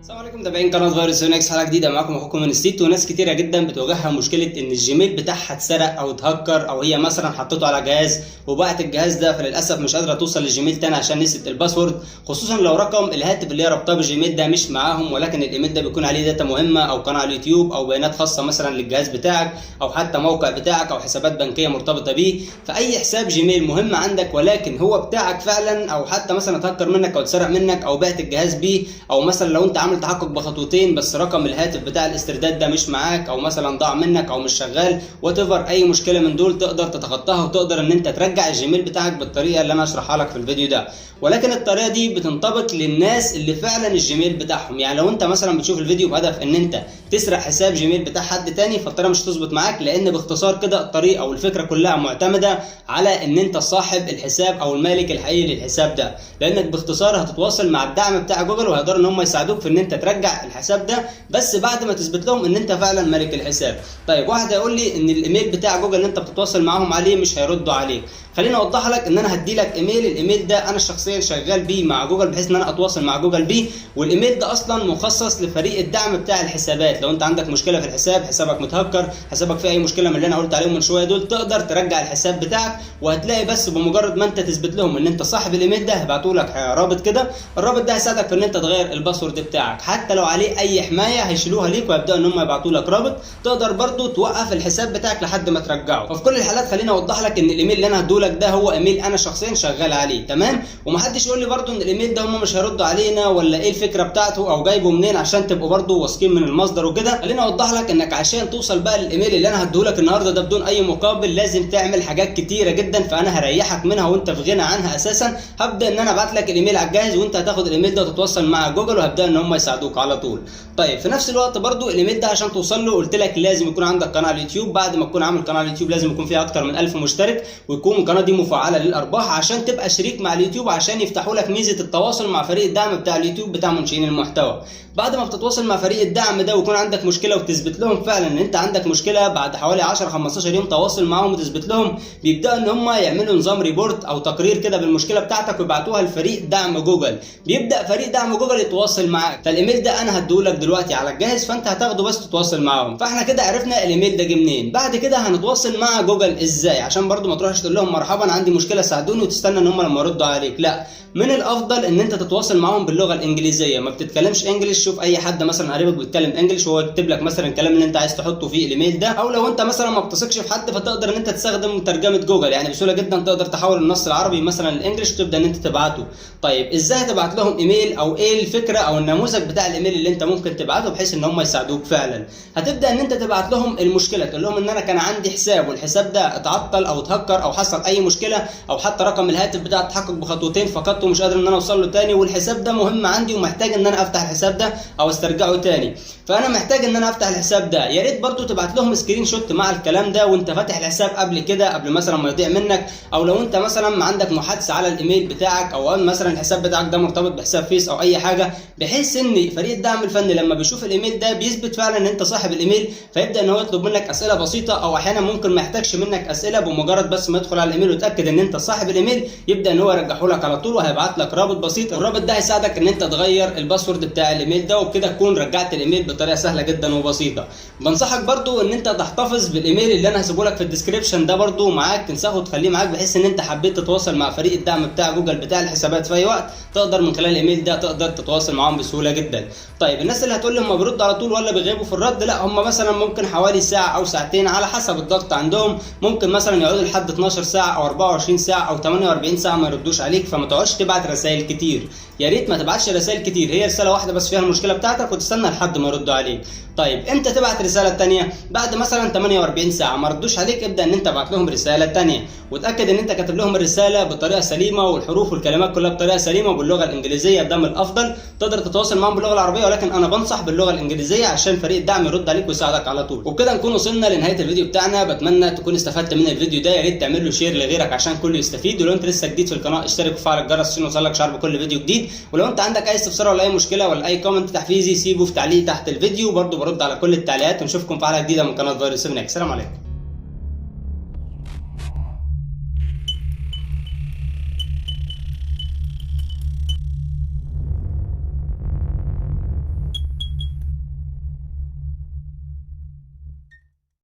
السلام عليكم متابعين قناه فيروس ونكس، حلقه جديده معاكم اخوكم من السيت. وناس كتيره جدا بتواجهها مشكله ان الجيميل بتاعها اتسرق او اتهكر، او هي مثلا حطته على جهاز وبعت الجهاز ده، فللاسف مش قادره توصل للجيميل تاني عشان نسيت الباسورد، خصوصا لو رقم الهاتف اللي هي رابطاه بالجيميل ده مش معاهم، ولكن الايميل ده بيكون عليه داتا مهمه او قناه على اليوتيوب او بيانات خاصه مثلا للجهاز بتاعك او حتى موقع بتاعك او حسابات بنكيه مرتبطه بيه. فاي حساب جيميل مهم عندك ولكن هو بتاعك فعلا، او حتى مثلا اتهكر منك او اتسرق منك او بعت الجهاز بيه، او مثلا لو انت عامل تحقق بخطوتين بس رقم الهاتف بتاع الاسترداد ده مش معاك، او مثلا ضاع منك او مش شغال، whatever اي مشكله من دول تقدر تتخطاها وتقدر ان انت ترجع الجيميل بتاعك بالطريقه اللي انا اشرحها لك في الفيديو ده. ولكن الطريقه دي بتنطبق للناس اللي فعلا الجيميل بتاعهم، يعني لو انت مثلا بتشوف الفيديو بهدف ان انت تسرق حساب جيميل بتاع حد تاني فالطريقه مش هتظبط معاك، لان باختصار كده الطريقه والفكره كلها معتمده على ان انت صاحب الحساب او المالك الحقيقي للحساب ده، لانك باختصار هتتواصل مع الدعم بتاع جوجل وهيقدروا ان هم يساعدوك في ان انت ترجع الحساب ده، بس بعد ما تثبت لهم ان انت فعلا مالك الحساب. طيب واحد هيقول لي ان الايميل بتاع جوجل اللي انت بتتواصل معاهم عليه مش هيردوا عليك. خليني اوضح لك ان انا هدي لك ايميل، الايميل ده انا شخصيا شغال بيه مع جوجل بحيث ان انا اتواصل مع جوجل بيه، والايميل ده اصلا مخصص لفريق الدعم بتاع الحسابات. لو انت عندك مشكله في الحساب، حسابك متهكر، حسابك فيه اي مشكله من اللي انا قلت عليهم من شويه دول، تقدر ترجع الحساب بتاعك، وهتلاقي بس بمجرد ما انت تثبت لهم ان انت صاحب الايميل ده هيبعتوا لك رابط كده، الرابط ده هيساعدك في ان انت تغير الباسورد بتاعك، حتى لو عليه اي حمايه هيشيلوها ليك ويبداوا ان هم يبعتوا لك رابط تقدر برضو توقف الحساب بتاعك لحد ما ترجعه. ففي كل الحالات خليني اوضح لك ان الايميل اللي انا هديهولك ده هو ايميل انا شخصيا شغال عليه، تمام؟ ومحدش يقول لي برضو ان الايميل ده هم مش هيردوا علينا ولا ايه الفكره بتاعته او جايبه منين، عشان تبقوا برضو واثقين من المصدر وكده. خليني اوضح لك انك عشان توصل بقى للايميل اللي انا هديهولك النهارده ده بدون اي مقابل لازم تعمل حاجات كتيره جدا، فانا هريحك منها وانت في غنى عنها اساسا. هبدا ان انا ابعت لك الايميل على الجاهز وانت هتاخد الايميل ده وتتواصل مع جوجل وهبدا ان هم يساعدوك على طول. طيب في نفس الوقت برضو الايميل ده عشان توصل له قلت لك لازم يكون عندك قناه على اليوتيوب، بعد ما تكون عامل قناه على اليوتيوب لازم يكون فيها اكتر من 1000 مشترك، ويكون القناه دي مفعله للارباح عشان تبقى شريك مع اليوتيوب، عشان يفتحوا لك ميزه التواصل مع فريق الدعم بتاع اليوتيوب بتاع منشئين المحتوى. بعد ما بتتواصل مع فريق الدعم ده ويكون عندك مشكله وتثبت لهم فعلا ان انت عندك مشكله، بعد حوالي 10 15 يوم تواصل معاهم وتثبت لهم، بيبداوا ان هم يعملوا نظام ريبورت او تقرير كده بالمشكله بتاعتك ويبعتوها لفريق دعم جوجل. بيبدا فريق دعم جوجل يتواصل معاك، فالايميل ده انا هديهولك دلوقتي على الجاهز، فانت هتاخده بس تتواصل معاهم. فاحنا كده عرفنا الايميل ده جه منين. بعد كده هنتواصل مع جوجل ازاي، عشان برضو ما تروحش تقول لهم مرحبا عندي مشكله ساعدوني وتستنى ان هم لما يردوا عليك، لا، من الافضل ان انت تتواصل معاهم باللغه الانجليزيه. ما بتتكلمش انجلش، شوف اي حد مثلا قريبك بيتكلم انجلش وهو يكتب لك مثلا الكلام اللي انت عايز تحطه في الايميل ده، او لو انت مثلا ما بتثقش في حد فتقدر ان انت تستخدم ترجمه جوجل، يعني بسهوله جدا تقدر تحول النص العربي مثلا الانجلش وتبدا ان انت تبعته. طيب ازاي هتبعت لهم ايميل، او ايه الفكره او النموذج بتاع الايميل اللي انت ممكن تبعته بحيث ان هم يساعدوك فعلا؟ هتبدا ان انت تبعت لهم المشكله، تقول لهم ان انا كان عندي حساب والحساب ده اتعطل او اتهكر او حصل اي مشكله، او حتى رقم الهاتف بتاع التحقق بخطوتين فقدته ومش قادر ان انا اوصل له تاني، والحساب ده مهم عندي ومحتاج ان انا افتح الحساب ده او استرجعه تاني، فانا محتاج ان انا افتح الحساب ده. يا ريت برضو تبعت لهم سكرين شوت مع الكلام ده وانت فاتح الحساب قبل كده، قبل مثلا ما يضيع منك، او لو انت مثلا عندك محادثه على الايميل بتاعك، او مثلا الحساب بتاعك ده مرتبط بحساب فيس او اي حاجه، بحيث ان فريق الدعم الفني لما بيشوف الايميل ده بيثبت فعلا ان انت صاحب الايميل، فيبدا ان هو يطلب منك اسئله بسيطه، او احيانا ممكن ما يحتاجش منك اسئله، بمجرد بس ما يدخل على الايميل ويتاكد ان انت صاحب الايميل يبدا ان هو يرجحه لك على طول، وهيبعت لك رابط بسيط. الرابط ده هيساعدك ان انت تغير الباسورد بتاع الايميل ده، وبكده تكون رجعت الايميل بطريقه سهله جدا وبسيطه. بنصحك برضو ان انت تحتفظ بالايميل اللي انا هسيبه لك في الديسكريبشن ده برضو معاك، تنسخه وتخليه معاك بحيث ان انت حبيت تتواصل مع فريق الدعم بتاع جوجل بتاع الحسابات في اي وقت تقدر من خلال الايميل ده تقدر تتواصل معاهم بسهوله جدا. طيب الناس اللي هتقول لي هم بيردوا على طول ولا بيغيبوا في الرد، لا، هم مثلا ممكن حوالي ساعه او ساعتين على حسب الضغط عندهم، ممكن مثلا يقعدوا لحد 12 ساعه او 24 ساعه او 48 ساعه ما يردوش عليك، فما تقعدش تبعت رسائل كتير. يا ريت ما تبعتش رسائل كتير، هي رساله واحده بس فيها المشكله بتاعتك وتستنى لحد ما يردوا عليك. طيب امتى تبعت رساله ثانيه؟ بعد مثلا 48 ساعه ما ردوش عليك ابدا ان انت ابعت لهم رساله ثانيه، وتاكد ان انت كاتب لهم الرساله بطريقه سليمه والحروف والكلمات كلها بطريقه سليمه وباللغه الانجليزيه، ده من الافضل. تقدر تتواصل معاهم باللغه العربيه ولكن انا بنصح باللغه الانجليزيه عشان فريق الدعم يرد عليك ويساعدك على طول. وبكده نكون وصلنا لنهايه الفيديو بتاعنا، بتمنى تكون استفدت من الفيديو ده. يا ريت تعمل له شير لغيرك عشان كله يستفيد، ولو انت لسه جديد في القناه اشترك وفعل الجرس عشان يوصلك شعار بكل فيديو جديد. ولو انت عندك اي استفسار ولا اي مشكله ولا اي كومنت تحفيزي سيبه في تعليق تحت الفيديو، برضو برد على كل التعليقات. ونشوفكم في حلقه جديده من قناه فيروس. السلام عليكم.